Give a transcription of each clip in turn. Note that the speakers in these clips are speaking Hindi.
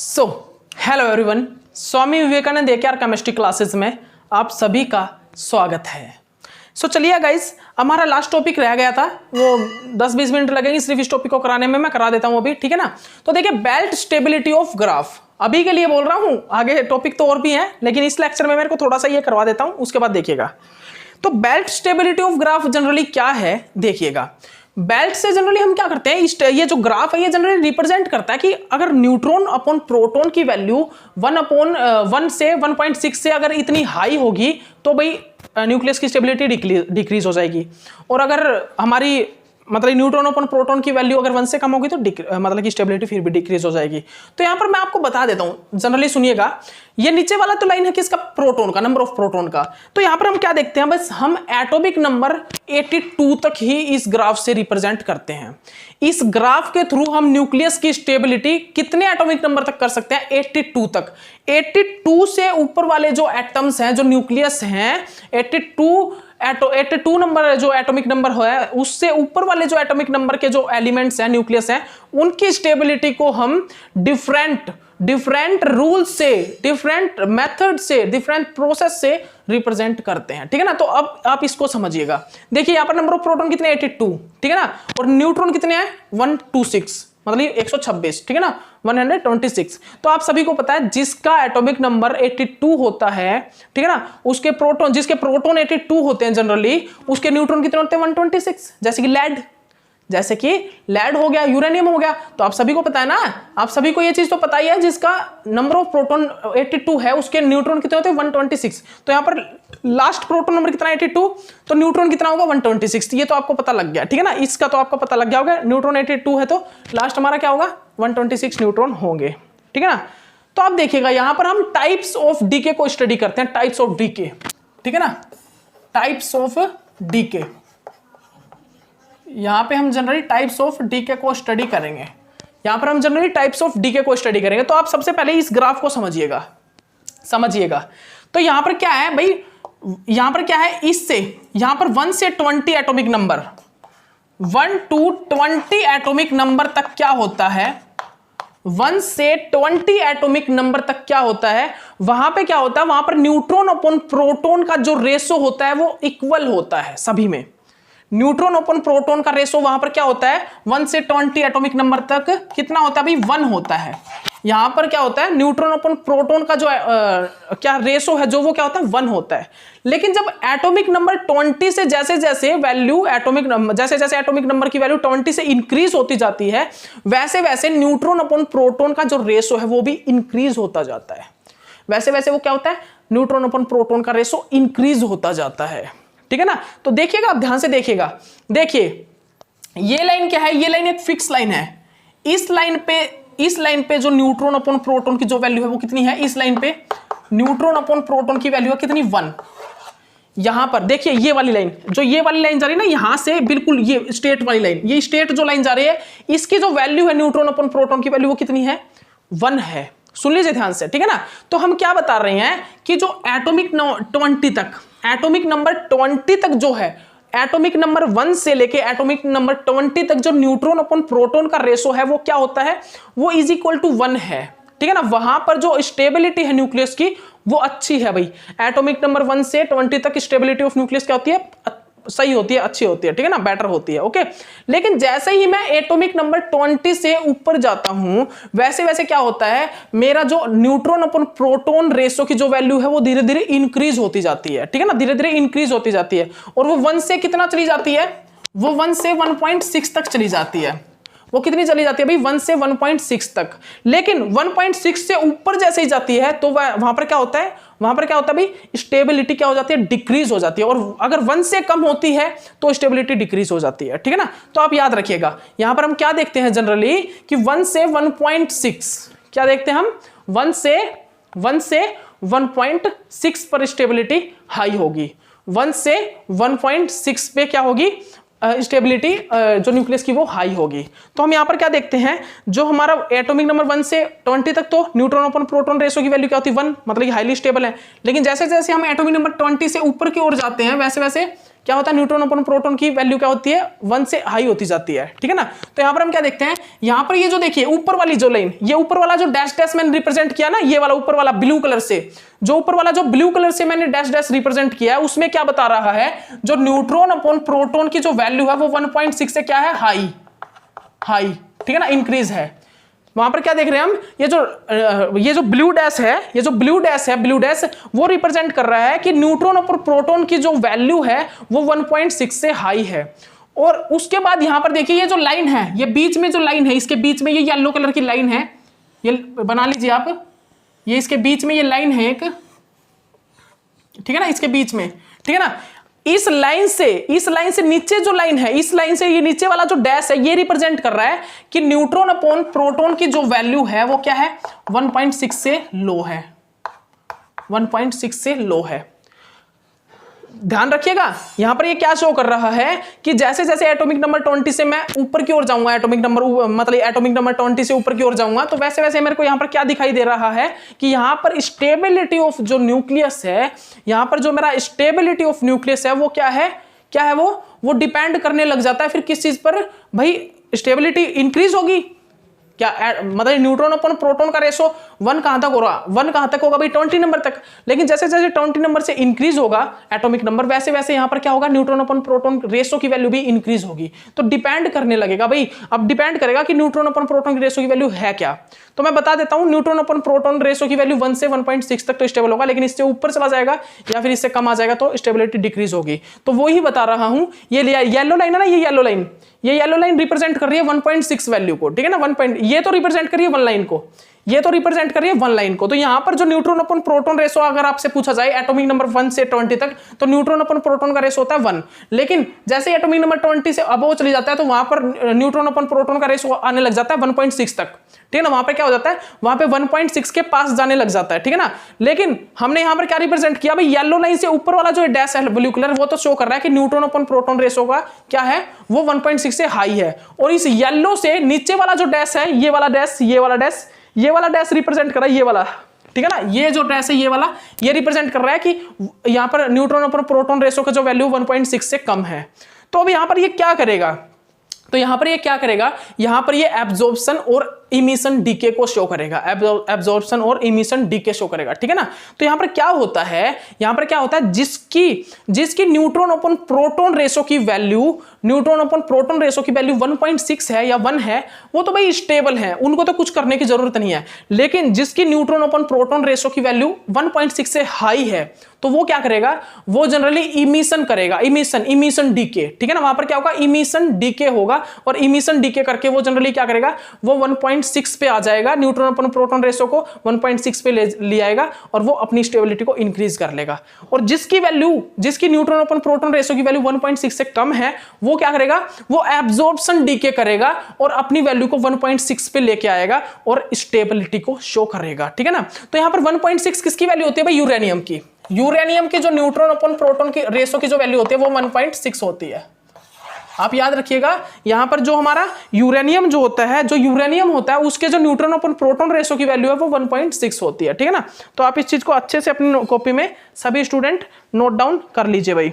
So hello everyone, Swami Vivekananda AKR chemistry classes में आप सभी का स्वागत है। चलिए गाइस, हमारा लास्ट टॉपिक रह गया था, वो 10-20 मिनट लगेंगे सिर्फ इस टॉपिक को कराने में, मैं करा देता हूं अभी, ठीक है ना। तो देखिए, बेल्ट स्टेबिलिटी ऑफ ग्राफ अभी के लिए बोल रहा हूं, आगे टॉपिक तो और भी हैं, लेकिन इस लेक्चर में मेरे को थोड़ा सा ये करवा देता हूं, उसके बाद देखिएगा। तो belt stability of graph generally क्या है, देखिएगा। बेल्ट से जनरली हम क्या करते हैं, ये जो ग्राफ है ये जनरली रिप्रेजेंट करता है कि अगर न्यूट्रॉन अपॉन प्रोटॉन की वैल्यू 1 से 1.6 से अगर इतनी हाई होगी तो भाई न्यूक्लियस की स्टेबिलिटी डिक्रीज हो जाएगी, और अगर हमारी मतलब न्यूट्रॉन अपॉन प्रोटॉन की वैल्यू अगर 1 से कम होगी तो मतलब कि स्टेबिलिटी फिर भी डिक्रीज हो जाएगी। तो यहां पर मैं आपको बता देता हूं, जनरली सुनिएगा। ये नीचे वाला तो लाइन है किसका, प्रोटॉन का, नंबर ऑफ प्रोटॉन का। तो यहां पर हम क्या देखते हैं, बस हम एटॉमिक नंबर 82 तक ही इस ग्राफ से रिप्रेजेंट करते हैं। इस ग्राफ के थ्रू हम न्यूक्लियस की स्टेबिलिटी कितने एटॉमिक नंबर तक कर सकते हैं, 82 तक। 82 से ऊपर वाले जो एटम्स हैं, जो न्यूक्लियस हैं, 82 नंबर जो एटॉमिक नंबर है, उससे ऊपर वाले जो एटॉमिक नंबर के जो एलिमेंट्स हैं, न्यूक्लियस हैं, उनकी स्टेबिलिटी को हम डिफरेंट रूल से, डिफरेंट मेथड से, डिफरेंट प्रोसेस से रिप्रेजेंट करते हैं, ठीक है ना। तो अब आप इसको समझिएगा। देखिए यहां पर नंबर ऑफ प्रोटॉन कितने, 82, ठीक है ना, और न्यूट्रॉन कितने हैं, 126, मतलब 126, ठीक है ना, 126। तो आप सभी को पता है जिसका एटॉमिक नंबर 82 होता है, ठीक है ना, उसके प्रोटॉन, जिसके प्रोटॉन 82 होते हैं जनरली, उसके न्यूट्रॉन कितने होते हैं, 126। जैसे कि लेड हो गया, यूरेनियम हो गया। तो आप सभी को पता है ना, आप सभी को ये चीज तो पता ही है, जिसका नंबर ऑफ प्रोटॉन 82 है उसके न्यूट्रॉन कितने होते हैं, 126। तो यहां पर लास्ट प्रोटॉन नंबर कितना है, 82, तो न्यूट्रॉन कितना होगा, 126। ये तो आपको पता लग गया, ठीक है ना, इसका तो आपको पता लग गया होगा। न्यूट्रॉन 82 है तो लास्ट हमारा क्या होगा, 126 न्यूट्रॉन होंगे, ठीक है ना। तो आप देखिएगा यहां पर हम टाइप्स ऑफ डीके को स्टडी करते हैं, टाइप्स ऑफ डीके, ठीक है ना, टाइप्स ऑफ डीके। यहां पे हम जनरली टाइप्स ऑफ डीके को स्टडी करेंगे। तो आप सबसे पहले इस ग्राफ को समझिएगा। तो यहां पर क्या है भाई, यहां पर क्या है, इससे यहां पर 1 से 20 atomic number, 1 to 20 atomic number तक क्या होता है, 1 से 20 एटॉमिक नंबर तक क्या होता है, वहां पे क्या होता है, वहां पर न्यूट्रॉन अपॉन प्रोटॉन का जो रेशो होता है वो इक्वल होता है सभी में। न्यूट्रॉन अपॉन प्रोटॉन का रेशो वहां पर क्या होता है, 1 से 20 एटॉमिक नंबर तक कितना होता है भाई, 1 होता है। यहां पर क्या होता है, न्यूट्रॉन अपॉन प्रोटॉन का जो क्या रेशो है, जो वो क्या होता है, 1 होता है। लेकिन जब एटॉमिक नंबर 20 से जैसे जैसे एटॉमिक नंबर की वैल्यू 20 से इंक्रीज होती जाती है, वैसे वैसे न्यूट्रॉन अपॉन प्रोटॉन का जो रेशो है वो भी इंक्रीज होता जाता है। वैसे वैसे वो क्या होता है, न्यूट्रॉन अपॉन प्रोटॉन का रेशो इंक्रीज होता जाता है, ठीक है ना। तो देखिएगा, आप ध्यान से देखिएगा। देखिए ये लाइन क्या है, ये लाइन एक फिक्स लाइन है। इस लाइन पे जो न्यूट्रॉन अपॉन प्रोटॉन की जो वैल्यू है वो कितनी है, इस लाइन पे न्यूट्रॉन अपॉन प्रोटॉन की वैल्यू है कितनी, 1। यहां पर देखिए ये वाली लाइन जा रही है ना, यहां से बिल्कुल ये स्ट्रेट वाली लाइन, ये स्ट्रेट जो लाइन जा रही है, इसकी जो वैल्यू है न्यूट्रॉन अपॉन प्रोटॉन की वैल्यू वो कितनी है, 1 है। सुन लीजिए ध्यान से, ठीक है ना। तो हम क्या बता रहे हैं कि जो एटॉमिक नंबर 20 तक जो है, एटॉमिक नंबर 1 से लेके एटॉमिक नंबर 20 तक जो न्यूट्रॉन अपॉन प्रोटॉन का रेशो है वो क्या होता है, वो इज इक्वल टू 1 है, ठीक है ना। वहां पर जो स्टेबिलिटी है न्यूक्लियस की वो अच्छी है भाई। एटॉमिक नंबर 1 से 20 तक स्टेबिलिटी ऑफ न्यूक्लियस क्या होती है, सही होती है, अच्छी होती है, ठीक है ना, बेटर होती है, ओके। लेकिन जैसे ही मैं एटॉमिक नंबर 20 से ऊपर जाता हूं, वैसे वैसे क्या होता है, मेरा जो न्यूट्रॉन अपॉन प्रोटॉन रेशो की जो वैल्यू है वो धीरे धीरे इंक्रीज होती जाती है, ठीक है ना, धीरे धीरे इंक्रीज होती जाती है। और वो 1 से कितना चली जाती है, वो 1 से 1.6 तक चली जाती है। वो कितनी चली जाती है भाई, 1 से 1.6 तक। लेकिन 1.6 से ऊपर जैसे ही जाती है तो वहां पर क्या होता है, भाई स्टेबिलिटी क्या हो जाती है, डिक्रीज हो जाती है। और अगर 1 से कम होती है तो स्टेबिलिटी डिक्रीज हो जाती है, ठीक है ना। तो आप याद रखिएगा, यहां पर हम क्या देखते हैं जनरली कि 1 से 1.6 क्या देखते हैं हम, 1 से 1.6 पर स्टेबिलिटी हाई होगी, 1 से 1.6 पे क्या होगी, स्टेबिलिटी जो न्यूक्लियस की वो हाई होगी। तो हम यहां पर क्या देखते हैं, जो हमारा एटॉमिक नंबर 1 से 20 तक तो न्यूट्रॉन अपॉन प्रोटॉन रेशो की वैल्यू क्या होती है, 1, मतलब कि हाईली स्टेबल है। लेकिन जैसे जैसे हम एटॉमिक नंबर 20 से ऊपर की ओर जाते हैं, वैसे वैसे क्या होता है, न्यूट्रॉन अपन प्रोटॉन की वैल्यू क्या होती है, 1 से हाई होती जाती है, ठीक है ना। तो यहां पर हम क्या देखते हैं, यहां पर ये जो देखिए ऊपर वाली जो लाइन, ये ऊपर वाला जो डैश डैश मैंने रिप्रेजेंट किया ना, ये वाला ऊपर वाला ब्लू कलर से, जो ऊपर वाला जो ब्लू कलर से मैंने डैश डैश रिप्रेजेंट किया है, उसमें क्या बता रहा है, जो न्यूट्रॉन अपॉन प्रोटॉन की जो वैल्यू है वो 1.6 से क्या है, हाई, ठीक है ना, इंक्रीज है। वहां पर क्या देख रहे हैं हम, ये जो ब्लू डैश है, ये जो ब्लू डैश वो रिप्रेजेंट कर रहा है कि न्यूट्रॉन और प्रोटॉन की जो वैल्यू है वो 1.6 से हाई है। और उसके बाद यहां पर देखिए ये जो लाइन है, ये बीच में जो लाइन है, इसके बीच में ये येलो कलर की लाइन है, ये बना लीजिए आप, ये इसके बीच में ये लाइन है एक, ठीक है ना, इसके बीच में, ठीक है ना। इस लाइन से नीचे जो लाइन है, इस लाइन से ये नीचे वाला जो डैश है, ये रिप्रेजेंट कर रहा है कि न्यूट्रॉन अपॉन प्रोटॉन की जो वैल्यू है वो क्या है, 1.6 से लो है, 1.6 से लो है। ध्यान रखिएगा, यहां पर ये क्या शो कर रहा है कि जैसे जैसे एटॉमिक नंबर 20 से मैं ऊपर की ओर जाऊंगा, एटॉमिक नंबर 20 से ऊपर की ओर जाऊंगा, तो वैसे वैसे मेरे को यहां पर क्या दिखाई दे रहा है कि यहां पर स्टेबिलिटी ऑफ जो न्यूक्लियस है, यहां पर जो मेरा स्टेबिलिटी ऑफ न्यूक्लियस है वो क्या है वो डिपेंड करने लग जाता है फिर किस चीज पर, भाई स्टेबिलिटी इंक्रीज होगी क्या, मतलब न्यूट्रॉन अपन प्रोटॉन का रेशो 1 कहां तक होगा भाई, 20 नंबर तक। लेकिन जैसे जैसे 20 नंबर से इंक्रीज होगा एटॉमिक नंबर, वैसे वैसे यहां पर क्या होगा, न्यूट्रॉन अपन प्रोटॉन रेशो की वैल्यू भी इंक्रीज होगी। तो डिपेंड करने लगेगा भाई, अब डिपेंड करेगा कि न्यूट्रॉन अपन प्रोटॉन की रेशो की वैल्यू है क्या। तो मैं बता देता हूं, न्यूट्रॉन अपन प्रोटॉन रेशो की वैल्यू 1 से 1.6 तक तो स्टेबल होगा, लेकिन इससे ऊपर चला जाएगा या फिर इससे कम आ जाएगा तो स्टेबिलिटी डिक्रीज होगी। तो वो ही बता रहा हूं, ये येलो लाइन है ना, ये येलो लाइन रिप्रेजेंट कर रही है 1.6 वैल्यू को, ठीक है ना, ये तो रिप्रेजेंट कर रही है 1 लाइन को, तो यहां पर जो न्यूट्रॉन अपन प्रोटॉन रेशो अगर आपसे पूछा जाए एटॉमिक नंबर 1 से 20 तक, तो न्यूट्रॉन अपन प्रोटॉन का रेशो होता है 1। लेकिन जैसे एटॉमिक नंबर 20 से अबव चली जाता है तो वहां पर न्यूट्रॉन अपन प्रोटॉन का रेशो आने लग जाता है 1.6 तक, ठीक है ना। वहां पे क्या हो जाता है, वहां पे 1.6 के पास जाने लग जाता है, ठीक है ना। लेकिन हमने यहां पर क्या रिप्रेजेंट किया भाई, येलो लाइन से ऊपर वाला जो डैश है ब्लू कलर, वो तो शो कर रहा है कि न्यूट्रॉन अपन प्रोटॉन रेशो का क्या है, वो 1.6 से हाई है। और इस येलो से नीचे वाला जो डैश है, ये वाला डैश रिप्रेजेंट कर रहा है ये वाला, ठीक है ना, ये जो डैश है ये वाला, ये रिप्रेजेंट कर रहा है कि यहां पर न्यूट्रॉन और प्रोटॉन रेशो का जो वैल्यू 1.6 से कम है। तो अब यहां पर ये क्या करेगा, यहां पर ये एब्जॉर्प्शन और इमिशन डीके को शो करेगा, एब्जॉर्प्शन और इमिशन डीके शो करेगा, ठीक है ना। तो यहां पर क्या होता है, जिसकी न्यूट्रॉन अपन प्रोटॉन रेशो की वैल्यू 1.6 है या 1 है, वो तो भाई स्टेबल है, उनको तो कुछ करने की जरूरत नहीं है। लेकिन जिसकी न्यूट्रॉन अपन प्रोटॉन रेशो की वैल्यू 1.6 से हाई है, तो वो क्या करेगा, वो जनरली इमिशन करेगा, इमिशन डीके, ठीक है ना। वहां पर क्या होगा, इमिशन डीके होगा, और इमिशन डीके करके वो जनरली क्या करेगा, वो 1.6 पे आ जाएगा, न्यूट्रॉन अपन प्रोटॉन रेशो को 1.6 पे ले आएगा और वो अपनी स्टेबिलिटी को इंक्रीज कर लेगा। और जिसकी न्यूट्रॉन अपन प्रोटॉन रेशो की वैल्यू 1.6 से कम है, वो क्या करेगा, वो एब्जॉर्प्शन डीके करेगा और अपनी वैल्यू को 1.6 पे लेके आएगा और स्टेबिलिटी को शो करेगा, ठीक है ना। तो यहां पर 1.6 किसकी वैल्यू होती है भाई, यूरेनियम की जो न्यूट्रॉन अपन प्रोटॉन की रेशो की जो वैल्यू होती है वो 1.6 होती है। आप याद रखिएगा, यहां पर जो हमारा यूरेनियम होता है उसके जो न्यूट्रॉन अपन प्रोटॉन रेशो की वैल्यू है वो 1.6 होती है, ठीक है ना। तो आप इस चीज को अच्छे से अपनी कॉपी में सभी स्टूडेंट नोट डाउन कर लीजिए भाई,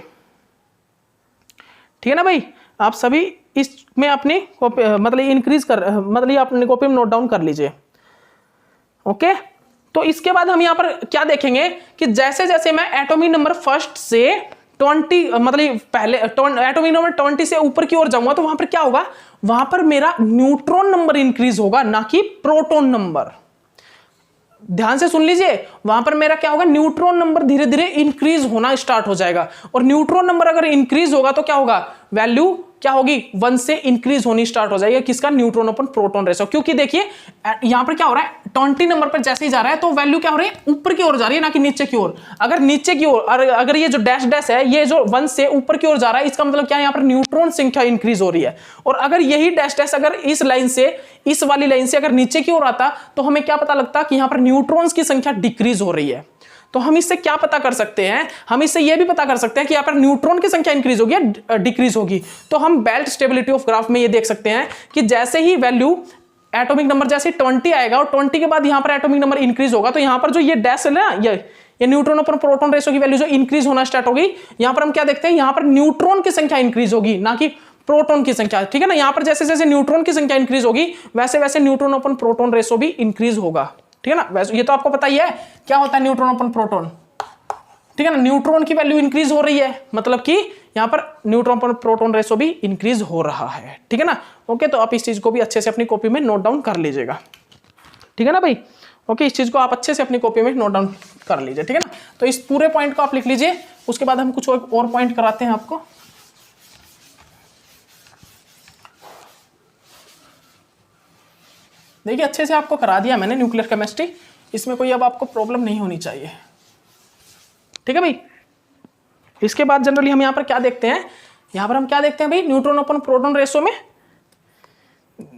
ठीक है ना भाई। आप सभी इसमें अपनी कॉपी अपनी कॉपी में नोट डाउन कर लीजिए, ओके। तो इसके बाद हम यहां पर क्या देखेंगे कि जैसे जैसे मैं एटॉमिक नंबर 1 से 20 पहले एटॉमिक नंबर 20 से ऊपर की ओर जाऊंगा, तो वहां पर क्या होगा, वहां पर मेरा न्यूट्रॉन नंबर इंक्रीज होगा, ना कि प्रोटॉन नंबर। ध्यान से सुन लीजिए, वहां पर मेरा क्या होगा, न्यूट्रॉन नंबर धीरे धीरे इंक्रीज होना स्टार्ट हो जाएगा। और न्यूट्रॉन नंबर अगर इंक्रीज होगा तो क्या होगा, वैल्यू क्या होगी, 1 से इंक्रीज होनी स्टार्ट हो जाएगी, किसका, न्यूट्रॉन अपन प्रोटॉन रेशो। क्योंकि देखिए यहां पर क्या हो रहा है, 20 नंबर पर जैसे ही जा रहा है तो वैल्यू क्या हो रही है, ऊपर की ओर जा रही है, ना कि नीचे की ओर। अगर नीचे की ओर, अगर ये जो डैश डैश है, ये जो 1 से ऊपर की ओर जा रहा है, इसका मतलब क्या है, यहां पर न्यूट्रॉन संख्या इंक्रीज हो रही है। और अगर यही डैश डैश अगर इस वाली लाइन से अगर नीचे की ओर आता, तो हमें क्या पता लगता कि यहां पर न्यूट्रॉन्स की संख्या डिक्रीज हो रही है। तो हम इससे क्या पता कर सकते हैं, हम इससे यह भी पता कर सकते हैं कि यहां पर न्यूट्रॉन की संख्या इंक्रीज होगी या डिक्रीज होगी। तो हम बेल्ट स्टेबिलिटी ऑफ ग्राफ में ये देख सकते हैं कि जैसे ही वैल्यू एटॉमिक नंबर जैसे 20 आएगा और 20 के बाद यहां पर एटॉमिक नंबर इंक्रीज होगा, तो यहां पर जो ये डैश है ना, ये न्यूट्रॉन अपन प्रोटॉन रेशो की वैल्यू जो इंक्रीज होना स्टार्ट होगी, यहां पर हम क्या देखते हैं, यहां पर न्यूट्रॉन की संख्या इंक्रीज होगी, ना कि प्रोटॉन की संख्या, ठीक है ना। यहां पर जैसे जैसे न्यूट्रॉन की संख्या इंक्रीज होगी वैसे वैसे न्यूट्रॉन अपन प्रोटॉन रेशो भी इंक्रीज होगा, ठीक है ना। वैसे ये तो आपको पता ही है क्या होता है न्यूट्रॉन अपन प्रोटॉन, ठीक है ना। न्यूट्रॉन की वैल्यू इंक्रीज हो रही है, मतलब कि यहां पर न्यूट्रॉन पर प्रोटॉन रेशो भी इंक्रीज हो रहा है, ठीक है ना। ओके, तो आप इस चीज को भी अच्छे से अपनी कॉपी में नोट डाउन कर लीजिएगा, ठीक है ना भाई। ओके, इस चीज को आप अच्छे से अपनी कॉपी में नोट डाउन कर लीजिए, ठीक है ना। तो इस पूरे पॉइंट को आप लिख लीजिए, उसके बाद हम कुछ और पॉइंट कराते हैं आपको। देखिए अच्छे से आपको करा दिया मैंने न्यूक्लियर केमिस्ट्री, इसमें कोई अब आपको प्रॉब्लम नहीं होनी चाहिए, ठीक है भाई। इसके बाद जनरली हम यहाँ पर क्या देखते हैं, यहाँ पर हम क्या देखते हैं भाई, न्यूट्रॉन अपन प्रोटॉन रेशो में,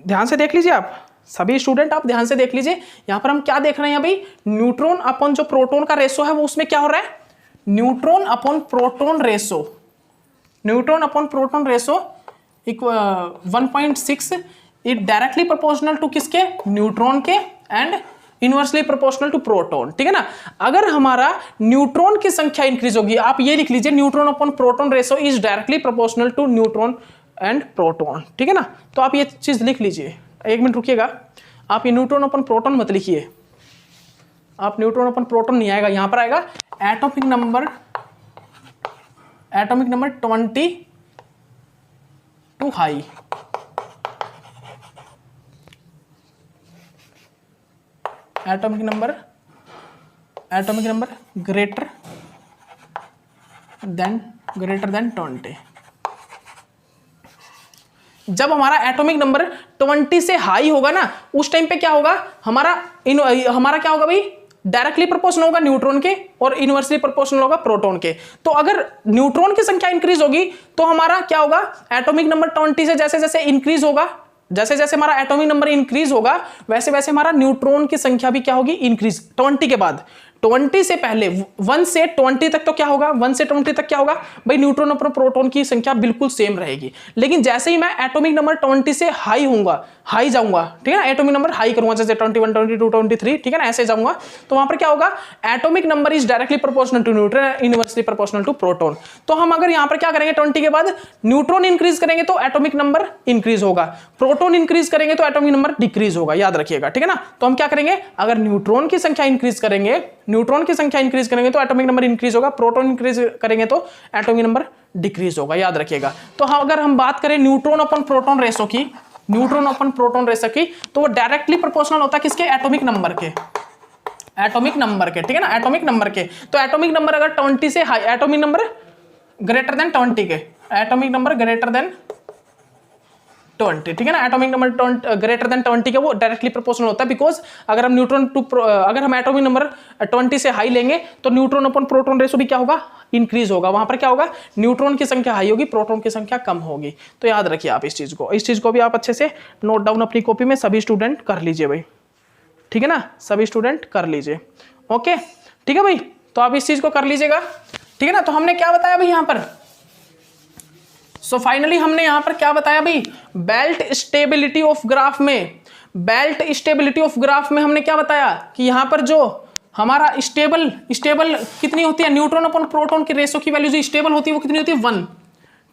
ध्यान से देख लीजिए आप सभी स्टूडेंट, आप ध्यान से देख लीजिए। यहाँ पर हम क्या देख रहे हैं भाई, न्यूट्रॉन अपन जो प्रोटॉन का रेशो है वो उसमें क्या हो रहा है, neutron upon proton ratio, neutron upon proton ratio 1.6 it directly proportional to किसके, न्यूट्रॉन के, and inversely proportional to proton, ठीक है ना। अगर हमारा न्यूट्रॉन की संख्या इंक्रीज होगी, आप ये लिख लीजिए neutron upon proton ratio is directly proportional to neutron and proton, ठीक है ना। तो आप ये चीज लिख लीजिए, एक मिनट रुकिएगा, आप ये न्यूट्रॉन अपन प्रोटॉन मत लिखिए, आप न्यूट्रॉन अपन प्रोटॉन नहीं आएगा, यहां पर आएगा atomic number 20 to high, atomic number greater than 20। जब हमारा एटॉमिक नंबर 20 से हाई होगा ना, उस टाइम पे क्या होगा, हमारा क्या होगा भाई, डायरेक्टली प्रोपोर्शनल होगा न्यूट्रॉन के और इनवर्सली प्रोपोर्शनल होगा प्रोटॉन के। तो अगर न्यूट्रॉन की संख्या इंक्रीज होगी तो हमारा क्या होगा, एटॉमिक नंबर 20 से जैसे जैसे इंक्रीज होगा, जैसे जैसे हमारा एटॉमिक नंबर इंक्रीज होगा वैसे वैसे हमारा न्यूट्रॉन की संख्या भी क्या होगी, इंक्रीज। 20 के बाद, 20 से पहले 1 से 20 तक तो क्या होगा, 1 से 20 तक क्या होगा भाई, न्यूट्रॉन और प्रोटॉन की संख्या बिल्कुल सेम रहेगी। लेकिन जैसे ही मैं एटॉमिक नंबर 20 से हाई जाऊंगा, ठीक है ना, एटॉमिक नंबर हाई करूंगा, जैसे 21, 22, 23, ठीक है ना, ऐसे जाऊंगा, तो वहां पर क्या होगा, atomic number is directly proportional to neutron, inversely proportional to proton. तो हम अगर यहां पर क्या करेंगे, 20 के बाद न्यूट्रॉन इंक्रीज करेंगे तो एटॉमिक नंबर इंक्रीज होगा, प्रोटॉन इंक्रीज करेंगे तो एटॉमिक नंबर डिक्रीज होगा, याद रखिएगा, ठीक है ना। तो हम क्या करेंगे, अगर न्यूट्रॉन की संख्या इंक्रीज करेंगे तो एटॉमिक नंबर इंक्रीज होगा, प्रोटॉन इंक्रीज करेंगे तो एटॉमिक नंबर डिक्रीज होगा, याद रखिएगा। तो अगर हम बात करें न्यूट्रॉन अपन प्रोटॉन रेशो की, तो वो डायरेक्टली प्रोपोर्शनल होता है किसके, एटॉमिक नंबर के, ठीक है ना, एटॉमिक नंबर के। तो एटॉमिक नंबर अगर 20 से high, atomic number greater than 20 के, एटॉमिक नंबर ग्रेटर देन 20, ठीक है ना, एटॉमिक नंबर ग्रेटर देन 20 के वो डायरेक्टली प्रोपोर्शनल होता है, बिकॉज अगर हम अगर हम एटॉमिक नंबर 20 से हाई लेंगे तो न्यूट्रॉन अपन प्रोटॉन रेशो भी क्या होगा, इंक्रीज होगा। वहां पर क्या होगा, न्यूट्रॉन की संख्या हाई होगी, प्रोटॉन की संख्या कम होगी। तो याद रखिए आप इस चीज को भी आप अच्छे से नोट डाउन अपनी कॉपी में सभी स्टूडेंट कर लीजिए भाई, ठीक है ना, सभी स्टूडेंट कर लीजिए। ओके, ठीक है भाई, तो आप इस चीज को कर लीजिएगा, ठीक है ना। तो हमने क्या बताया भाई यहां पर, सो फाइनली हमने यहां पर क्या बताया भाई, बेल्ट स्टेबिलिटी ऑफ ग्राफ में हमने क्या बताया कि यहां पर जो हमारा स्टेबल कितनी होती है, न्यूट्रॉन अपन प्रोटॉन की रेशो की वैल्यू जो स्टेबल होती है वो कितनी होती है, 1,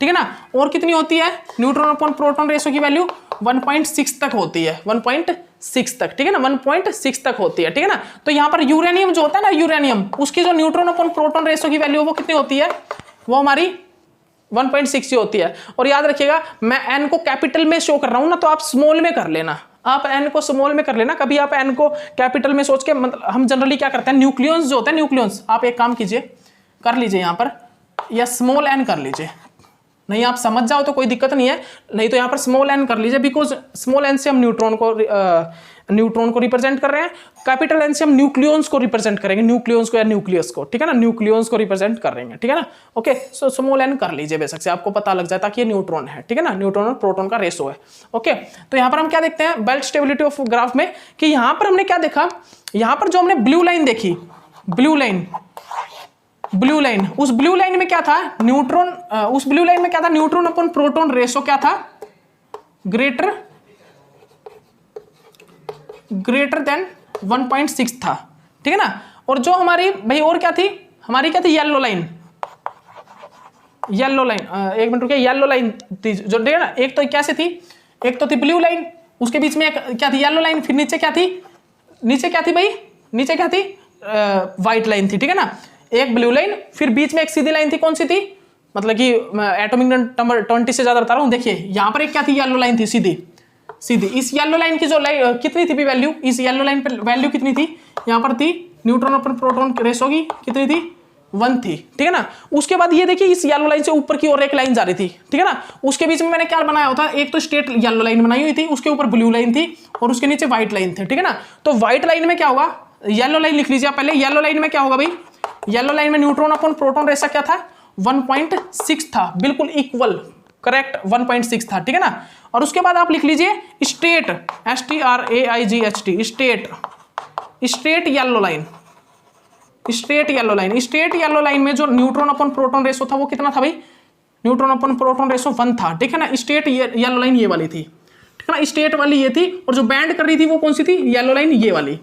ठीक है ना। और कितनी होती है, न्यूट्रॉन अपन प्रोटॉन रेशो की वैल्यू 1.6 तक होती है, 1.6 तक, ठीक है ना, 1.6 तक होती है, ठीक है ना। तो यहां पर यूरेनियम जो होता है ना, यूरेनियम, उसकी जो न्यूट्रॉन अपन प्रोटॉन रेशो की वैल्यू वो कितनी होती है, वो हमारी 1.6 होती है। और याद रखिएगा मैं n को कैपिटल में शो कर रहा हूं ना, तो आप स्मॉल में कर लेना, आप n को स्मॉल में कर लेना, कभी आप n को कैपिटल में सोच के, मतलब हम जनरली क्या करते हैं, न्यूक्लियॉन्स जो होते हैं, न्यूक्लियॉन्स, आप एक काम कीजिए, कर लीजिए यहां पर, या स्मॉल n कर लीजिए, नहीं आप समझ जाओ तो कोई दिक्कत नहीं है, नहीं तो यहां पर स्मॉल n कर लीजिए, बिकॉज स्मॉल n से हम न्यूट्रॉन को रिप्रेजेंट कर रहे हैं, कैपिटल N से हम न्यूक्लियॉन्स को रिप्रेजेंट करेंगे, न्यूक्लियॉन्स को या न्यूक्लियस को, ठीक है ना, न्यूक्लियॉन्स को रिप्रेजेंट कर रहे हैं, ठीक है ना। ओके, सो स्मॉल n कर लीजिए, बेशक से आपको पता लग जाए ताकि ये न्यूट्रॉन है, ठीक है ना, न्यूट्रॉन और प्रोटॉन का रेशो है। ओके, तो यहां पर हम क्या देखते हैं, बेल्ट स्टेबिलिटी ऑफ ग्राफ में, कि यहां पर हमने क्या देखा, यहां पर जो हमने ब्लू लाइन देखी, ब्लू लाइन, उस ब्लू लाइन में क्या था, न्यूट्रॉन अपन प्रोटॉन रेशो क्या था, ग्रेटर देन 1.6 था, ठीक है ना। और जो हमारी भाई और क्या थी, हमारी क्या थी, येलो लाइन, येलो लाइन, एक मिनट रुकिए, येलो लाइन थी जो, ठीक है ना, एक तो कैसे थी, एक तो थी ब्लू लाइन, उसके बीच में एक क्या थी, येलो लाइन, फिर नीचे क्या थी, नीचे क्या थी भाई, नीचे क्या थी, व्हाइट लाइन थी, ठीक है ना, एक ब्लू लाइन, फिर बीच में एक सीधी लाइन थी, कौन सी थी, मतलब कि एटॉमिक नंबर 20 से ज्यादा बता रहा हूं, देखिए यहां पर एक क्या थी, येलो लाइन थी सीधी सीधी, इस येलो लाइन की जो कितनी थी भी वैल्यू, इस येलो लाइन पर वैल्यू कितनी थी, यहां पर थी न्यूट्रॉन अपन प्रोटॉन रेशो की कितनी थी, 1 थी, ठीक है ना। उसके बाद ये देखिए इस येलो लाइन से ऊपर की ओर एक लाइन जा रही थी, ठीक है ना, उसके बीच में मैंने क्या बनाया होता, एक तो स्ट्रेट येलो लाइन बनाई हुई थी, उसके ऊपर ब्लू लाइन थी और उसके नीचे व्हाइट लाइन थी, ठीक है ना। तो व्हाइट लाइन में क्या होगा, येलो लाइन लिख लीजिए पहले, येलो लाइन में क्या होगा भाई, येलो लाइन में न्यूट्रॉन अपन प्रोटॉन रेशो क्या था, 1.6 था, बिल्कुल इक्वल, करेक्ट 1.6 था, ठीक है ना। और उसके बाद आप लिख लीजिए straight, STRAIGHT, straight, straight yellow line, straight yellow line, straight yellow line में जो न्यूट्रॉन अपन प्रोटॉन रेशो था वो कितना था भाई, न्यूट्रॉन अपन प्रोटॉन रेशो 1 था, ठीक है ना। स्ट्रेट येलो लाइन ये वाली थी, ठीक है ना, स्ट्रेट वाली ये थी, और जो बैंड कर रही थी वो कौन सी थी, येलो लाइन ये वाली,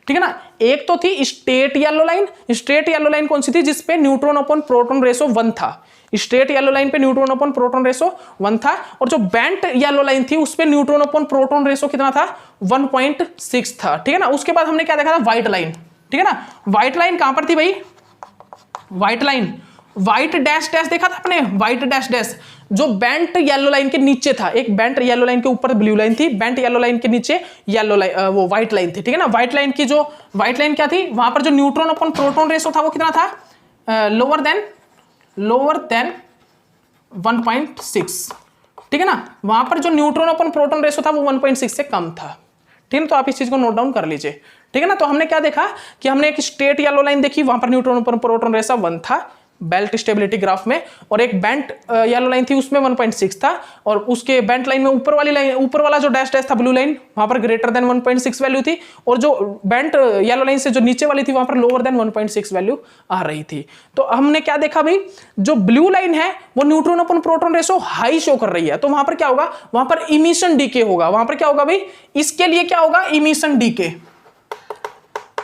ठीक है ना। एक तो थी straight yellow line, straight yellow line कौन सी थी, जिसपे न्यूट्रॉन अपन प्रोटॉन रेशो 1 था, स्ट्रेट येलो लाइन पे न्यूट्रॉन अपन प्रोटॉन रेशो 1 था, और जो बेंट येलो लाइन थी उस पे न्यूट्रॉन अपन प्रोटॉन रेशो कितना था, 1.6 था, ठीक है ना। उसके बाद हमने क्या देखा था, व्हाइट लाइन, ठीक है ना। व्हाइट लाइन कहां पर थी भाई, white line, white dash dash देखा था आपने, व्हाइट डैश डैश जो बेंट येलो लाइन के नीचे था, एक बेंट येलो लाइन के ऊपर ब्लू लाइन थी, बेंट येलो लाइन के नीचे येलो लाइन, वो व्हाइट लाइन थी, ठीक है ना। व्हाइट लाइन की जो व्हाइट लाइन क्या थी, वहां पर जो न्यूट्रॉन अपन प्रोटॉन रेशो था वो कितना था, लोअर देन 1.6, ठीक है ना। वहां पर जो न्यूट्रॉन अपन प्रोटॉन रेशो था वो 1.6 से कम था, ठीक है। तो आप इस चीज को नोट डाउन कर लीजिए, ठीक है ना। तो हमने क्या देखा कि हमने एक स्ट्रेट येलो लाइन देखी, वहां पर न्यूट्रॉन अपन प्रोटॉन रेशो 1 था बेल्ट स्टेबिलिटी ग्राफ में, और एक बेंट येलो लाइन थी उसमें 1.6 था, और उसके बेंट लाइन में ऊपर वाली लाइन, ऊपर वाला जो डैश डैश था ब्लू लाइन, वहां पर ग्रेटर देन 1.6 वैल्यू थी, और जो बेंट येलो लाइन से जो नीचे वाली थी वहां पर लोअर देन 1.6 वैल्यू आ रही थी। तो हमने क्या देखा भाई, जो ब्लू लाइन है वो neutron upon proton ratio high show कर रही है, तो वहां पर क्या होगा, वहां पर इमिशन डीके होगा, वहां पर क्या होगा भाई, इसके लिए क्या होगा, इमिशन डीके,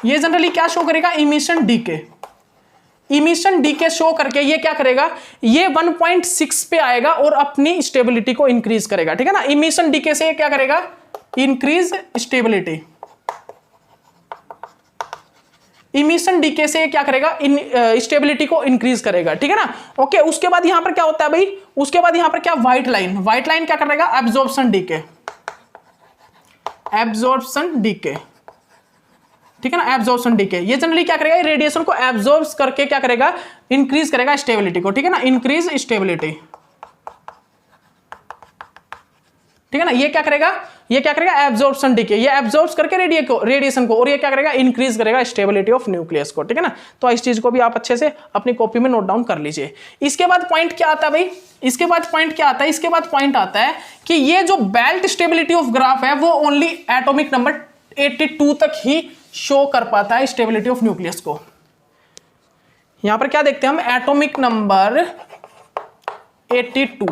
ये जनरली क्या शो करेगा, emission decay, emission decay show करके ये क्या करेगा, ये 1.6 पे आएगा और अपनी स्टेबिलिटी को इंक्रीज करेगा, ठीक है ना। इमिशन डीके से क्या करेगा, इंक्रीज स्टेबिलिटी, इमिशन डीके से क्या करेगा, स्टेबिलिटी को इंक्रीज करेगा, ठीक है ना। ओके, उसके बाद यहां पर क्या होता है भाई, उसके बाद यहां पर क्या, व्हाइट लाइन, व्हाइट लाइन क्या करेगा, एब्जॉर्प्शन डीके, एब्जॉर्प्शन डीके, ठीक है ना, एब्जॉर्प्शन डीके, ये जनरली क्या करेगा, रेडिएशन को एब्जॉर्ब करके क्या करेगा, इंक्रीज करेगा स्टेबिलिटी को, ठीक है ना, इंक्रीज स्टेबिलिटी, ठीक है ना। ये क्या करेगा, ये क्या करेगा, एब्जॉर्प्शन डीके, ये एब्जॉर्ब करके रेडिएशन को, और ये क्या करेगा, इंक्रीज करेगा स्टेबिलिटी ऑफ न्यूक्लियस को, ठीक है ना। तो इस चीज को भी आप अच्छे से अपनी कॉपी में नोट डाउन कर लीजिए। इसके बाद पॉइंट क्या आता है भाई, इसके बाद पॉइंट क्या आता है, इसके बाद पॉइंट आता है कि ये जो बेल्ट स्टेबिलिटी ऑफ ग्राफ है वो ओनली एटॉमिक नंबर 82 तक ही शो कर पाता है स्टेबिलिटी ऑफ न्यूक्लियस को। यहां पर क्या देखते हैं हम, एटॉमिक नंबर 82,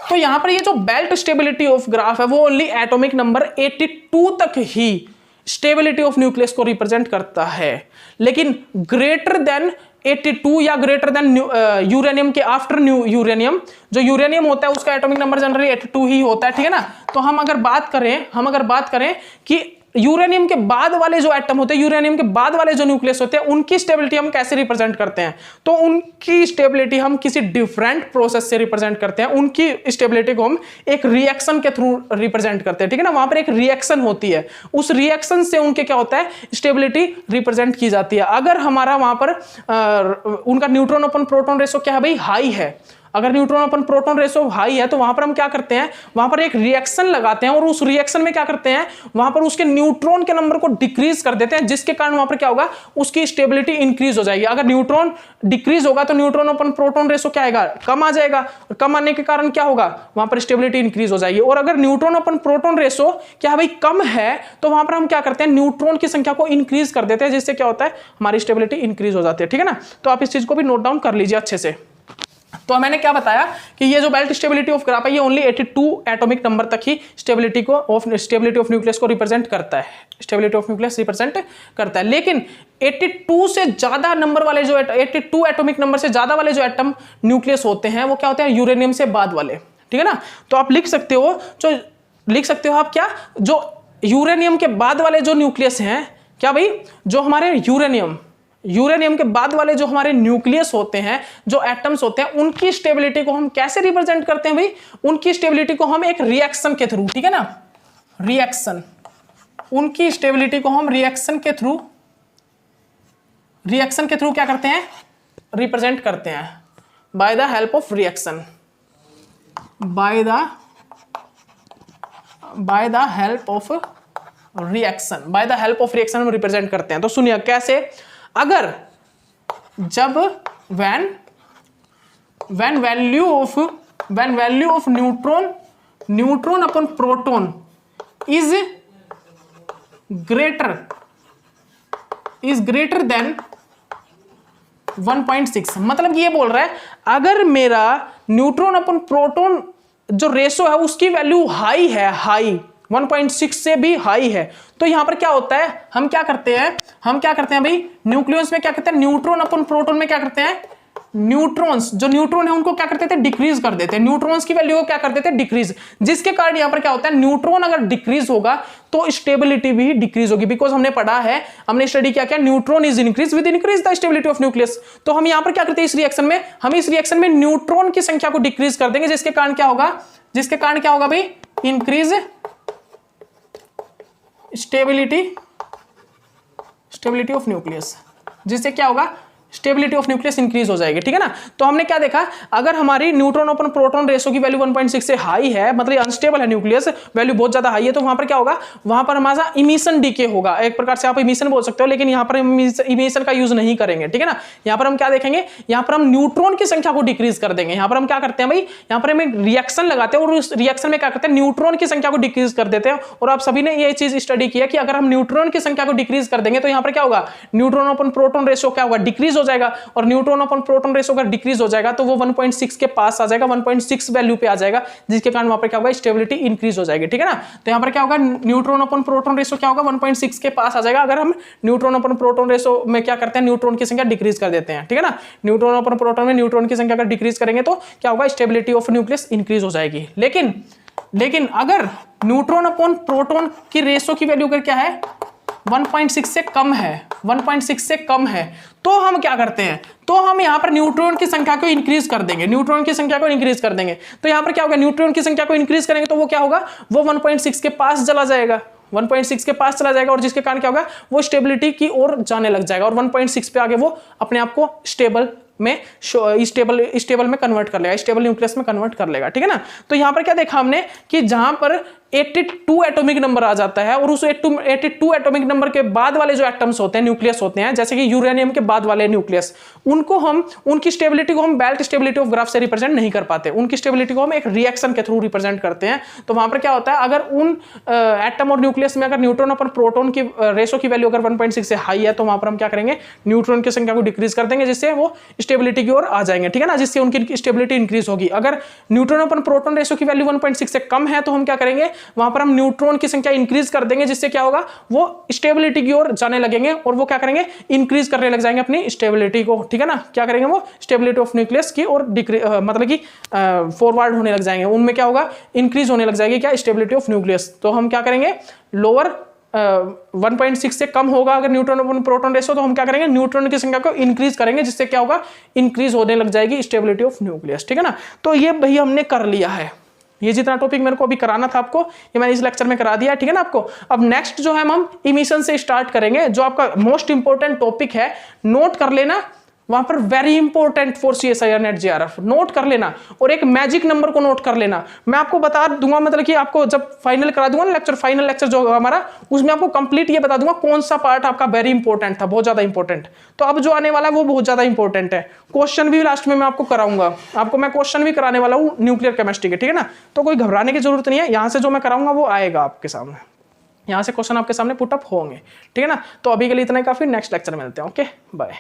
तो यहां पर ये जो बेल्ट स्टेबिलिटी ऑफ ग्राफ है वो ओनली एटॉमिक नंबर 82 तक ही स्टेबिलिटी ऑफ न्यूक्लियस को रिप्रेजेंट करता है, लेकिन ग्रेटर देन 82 या ग्रेटर देन यूरेनियम के आफ्टर यूरेनियम, जो यूरेनियम होता है उसका एटॉमिक नंबर जनरली 82 ही होता है, ठीक है ना। तो हम अगर बात करें कि यूरेनियम के बाद वाले जो एटम होते हैं, यूरेनियम के बाद वाले जो न्यूक्लियस होते हैं, उनकी स्टेबिलिटी हम कैसे रिप्रेजेंट करते हैं, तो उनकी स्टेबिलिटी हम किसी डिफरेंट प्रोसेस से रिप्रेजेंट करते हैं, उनकी स्टेबिलिटी को हम एक रिएक्शन के थ्रू रिप्रेजेंट करते हैं, ठीक है ना। वहां पर एक रिएक्शन होती है, उस रिएक्शन से उनके क्या होता है, स्टेबिलिटी रिप्रेजेंट की जाती है। अगर हमारा वहां पर उनका न्यूट्रॉन अपन प्रोटॉन रेशो क्या है भाई, हाई है, अगर neutron upon proton ratio high है तो वहां पर हम क्या करते हैं, वहां पर एक रिएक्शन लगाते हैं, और उस रिएक्शन में क्या करते हैं, वहां पर उसके न्यूट्रॉन के नंबर को डिक्रीज कर देते हैं, जिसके कारण वहां पर क्या होगा, उसकी स्टेबिलिटी इंक्रीज हो जाएगी। अगर न्यूट्रॉन डिक्रीज होगा तो न्यूट्रॉन अपन प्रोटॉन रेशो क्या आएगा, कम आ जाएगा, और कम आने के कारण क्या होगा, वहां पर स्टेबिलिटी इंक्रीज हो जाएगी। और अगर न्यूट्रॉन अपन प्रोटॉन रेशो क्या है भाई, कम है, तो वहां पर हम क्या करते हैं, न्यूट्रॉन की संख्या को इंक्रीज कर देते हैं, जिससे क्या होता है, हमारी स्टेबिलिटी इंक्रीज हो जाती है, ठीक है ना। तो आप इस चीज को भी नोट डाउन कर लीजिए अच्छे से। तो मैंने क्या बताया कि ये जो बेल्ट स्टेबिलिटी ऑफ ग्राफ है ये ओनली 82 एटॉमिक नंबर तक ही स्टेबिलिटी ऑफ न्यूक्लियस को रिप्रेजेंट करता है, स्टेबिलिटी ऑफ न्यूक्लियस रिप्रेजेंट करता है। लेकिन 82 से ज्यादा नंबर वाले जो 82 एटॉमिक नंबर से ज्यादा वाले जो एटम न्यूक्लियस होते हैं वो क्या होते हैं, यूरेनियम से बाद वाले, ठीक है ना। तो आप लिख सकते हो आप क्या, जो यूरेनियम के बाद वाले जो न्यूक्लियस हैं, क्या भाई, जो हमारे यूरेनियम के बाद वाले जो हमारे न्यूक्लियस होते हैं, जो एटम्स होते हैं, उनकी स्टेबिलिटी को हम कैसे रिप्रेजेंट करते हैं भाई, उनकी स्टेबिलिटी को हम एक रिएक्शन के थ्रू, ठीक है ना, रिएक्शन, उनकी स्टेबिलिटी को हम रिएक्शन के थ्रू क्या करते हैं, रिप्रेजेंट करते हैं, by the help of reaction, by the help of reaction हम रिप्रेजेंट करते हैं। तो सुनिए कैसे, अगर जब when value of neutron upon proton is greater than 1.6, मतलब कि ये बोल रहा है अगर मेरा न्यूट्रॉन अपन प्रोटॉन जो रेशो है उसकी वैल्यू हाई है, 1.6 से भी हाई है, तो यहां पर क्या होता है, हम क्या करते हैं भाई, न्यूक्लियस में क्या करते हैं, न्यूट्रॉन अपन प्रोटॉन में क्या करते हैं, न्यूट्रॉन्स, जो न्यूट्रॉन है उनको क्या करते थे, डिक्रीज कर देते हैं, न्यूट्रॉन्स की वैल्यू को क्या करते थे, डिक्रीज, जिसके कारण यहां पर क्या होता है, न्यूट्रॉन अगर डिक्रीज होगा तो स्टेबिलिटी भी डिक्रीज होगी, बिकॉज हमने पढ़ा है, हमने स्टडी क्या neutron is increase with increase the stability of nucleus. तो हम यहां पर क्या करते हैं, इस रिएक्शन में न्यूट्रॉन की संख्या को डिक्रीज कर देंगे, जिसके कारण क्या होगा भाई, इंक्रीज स्टेबिलिटी ऑफ न्यूक्लियस, जिससे क्या होगा, स्टेबिलिटी ऑफ न्यूक्लियस इंक्रीज हो जाएगी, ठीक है ना। तो हमने क्या देखा, अगर हमारी न्यूट्रॉन अपन प्रोटॉन रेशो की वैल्यू 1.6 से हाई है, मतलब अनस्टेबल है न्यूक्लियस, वैल्यू बहुत ज्यादा हाई है, तो वहां पर क्या होगा, वहां पर हमारा इमिशन डीके होगा, एक प्रकार से आप इमिशन बोल सकते हो, लेकिन यहां पर इमिशन का यूज नहीं करेंगे, ठीक है ना। यहां पर हम क्या देखेंगे, यहां पर हम न्यूट्रॉन की संख्या को डिक्रीज कर देंगे, यहां पर हम क्या करते हैं भाई, यहां पर हम एक रिएक्शन लगाते हैं और उस रिएक्शन में क्या करते हैं, न्यूट्रॉन की संख्या को डिक्रीज कर देते हैं। और आप सभी ने ये चीज स्टडी किया कि अगर हम न्यूट्रॉन की संख्या को डिक्रीज कर देंगे तो यहां पर क्या होगा, न्यूट्रॉन अपन प्रोटॉन रेशो क्या होगा, डिक्रीज हो जाएगा, और न्यूट्रॉन अपन प्रोटॉन रेशो अगर डिक्रीज हो जाएगा तो वो 1.6 के पास आ जाएगा, 1.6 वैल्यू पे आ जाएगा, जिसके कारण वहां पर क्या होगा, स्टेबिलिटी इंक्रीज हो जाएगी, ठीक है ना। तो यहां पर क्या होगा, न्यूट्रॉन अपन प्रोटॉन रेशो क्या होगा, 1.6 के पास आ जाएगा, अगर हम न्यूट्रॉन अपन प्रोटॉन रेशो में क्या करते हैं, न्यूट्रॉन की संख्या डिक्रीज कर देते हैं, ठीक है ना। न्यूट्रॉन अपन प्रोटॉन में न्यूट्रॉन की संख्या अगर डिक्रीज करेंगे तो क्या होगा, स्टेबिलिटी ऑफ न्यूक्लियस इंक्रीज हो जाएगी। लेकिन अगर न्यूट्रॉन अपॉन प्रोटॉन की रेशो की वैल्यू अगर क्या है, 1.6 से कम है, 1.6 से कम है, तो हम क्या करते हैं, तो हम यहां पर न्यूट्रॉन की संख्या को इंक्रीज कर देंगे, तो यहां पर क्या होगा, न्यूट्रॉन की संख्या को इंक्रीज करेंगे तो वो क्या होगा, वो 1.6 के पास चला जाएगा, 1.6 के पास चला जाएगा, और जिसके कारण क्या होगा, वो स्टेबिलिटी की ओर जाने लग जाएगा, और 1.6 पे आगे वो अपने आप को स्टेबल में कन्वर्ट कर लेगा, स्टेबल न्यूक्लियस में कन्वर्ट कर लेगा, ठीक है ना। तो यहां पर क्या देखा हमने कि जहां पर 82 एटॉमिक नंबर आ जाता है, और उस 82 एटॉमिक नंबर के बाद वाले जो एटम्स होते हैं, न्यूक्लियस होते हैं, जैसे कि यूरेनियम के बाद वाले न्यूक्लियस, उनकी स्टेबिलिटी को हम बेल्ट स्टेबिलिटी ऑफ ग्राफ से रिप्रेजेंट नहीं कर पाते, उनकी स्टेबिलिटी को हम एक रिएक्शन के थ्रू रिप्रेजेंट करते हैं। तो वहां पर क्या होता है, अगर उन एटम और न्यूक्लियस में अगर न्यूट्रॉन और प्रोटॉन की रेशो की वैल्यू अगर 1.6 से हाई है, तो वहां पर हम क्या करेंगे, न्यूट्रॉन की संख्या को डिक्रीज कर देंगे, जिससे वो स्टेबिलिटी की ओर आ जाएंगे, ठीक है ना, जिससे उनकी स्टेबिलिटी इंक्रीज होगी। अगर न्यूट्रॉन और प्रोटॉन रेशो की वैल्यू 1.6 से कम है, तो हम क्या करेंगे, वहां पर हम न्यूट्रॉन की संख्या इंक्रीज कर देंगे, जिससे क्या होगा, वो स्टेबिलिटी की ओर जाने लगेंगे, और वो क्या करेंगे, इंक्रीज करने लग जाएंगे अपनी स्टेबिलिटी को, ठीक है ना। क्या करेंगे, वो स्टेबिलिटी ऑफ न्यूक्लियस की ओर मतलब कि फॉरवर्ड होने लग जाएंगे, उनमें क्या होगा, इंक्रीज होने लग जाएगी क्या, स्टेबिलिटी ऑफ न्यूक्लियस। तो हम क्या करेंगे, लोअर 1.6 से कम होगा अगर न्यूट्रॉन प्रोटॉन रेशो, तो हम क्या करेंगे, न्यूट्रॉन की संख्या को इंक्रीज करेंगे, जिससे क्या होगा, इंक्रीज होने लग जाएगी स्टेबिलिटी ऑफ न्यूक्लियस, ठीक है ना। तो ये भाई हमने कर लिया है, ये जितना टॉपिक मेरे को अभी कराना था आपको, ये मैंने इस लेक्चर में करा दिया, ठीक है ना आपको। अब नेक्स्ट जो है हम इमिशन से स्टार्ट करेंगे, जो आपका मोस्ट इंपॉर्टेंट टॉपिक है, नोट कर लेना, वहां पर very important for CSIR net JRF, note कर लेना, और एक मैजिक नंबर को नोट कर लेना। मैं आपको बता दूंगा, मतलब कि आपको जब फाइनल करा दूंगा ना फाइनल लेक्चर जो होगा हमारा, उसमें आपको कंप्लीट ये बता दूंगा कौन सा पार्ट आपका वेरी इंपॉर्टेंट था, बहुत ज्यादा इंपॉर्टेंट। तो अब जो आने वाला है वो बहुत ज्यादा इंपॉर्टेंट है, क्वेश्चन भी लास्ट में मैं आपको कराऊंगा, आपको मैं क्वेश्चन भी कराने वाला हूँ न्यूक्लियर केमिस्ट्री के, ठीक है ना। तो कोई घबराने की जरूरत नहीं है, यहाँ से जो मैं कराऊंगा वो आएगा आपके सामने, यहाँ से क्वेश्चन आपके सामने पुटअप होंगे, ठीक है ना। तो अभी के लिए इतना ही काफी, नेक्स्ट लेक्चर में मिलते हैं, ओके बाय।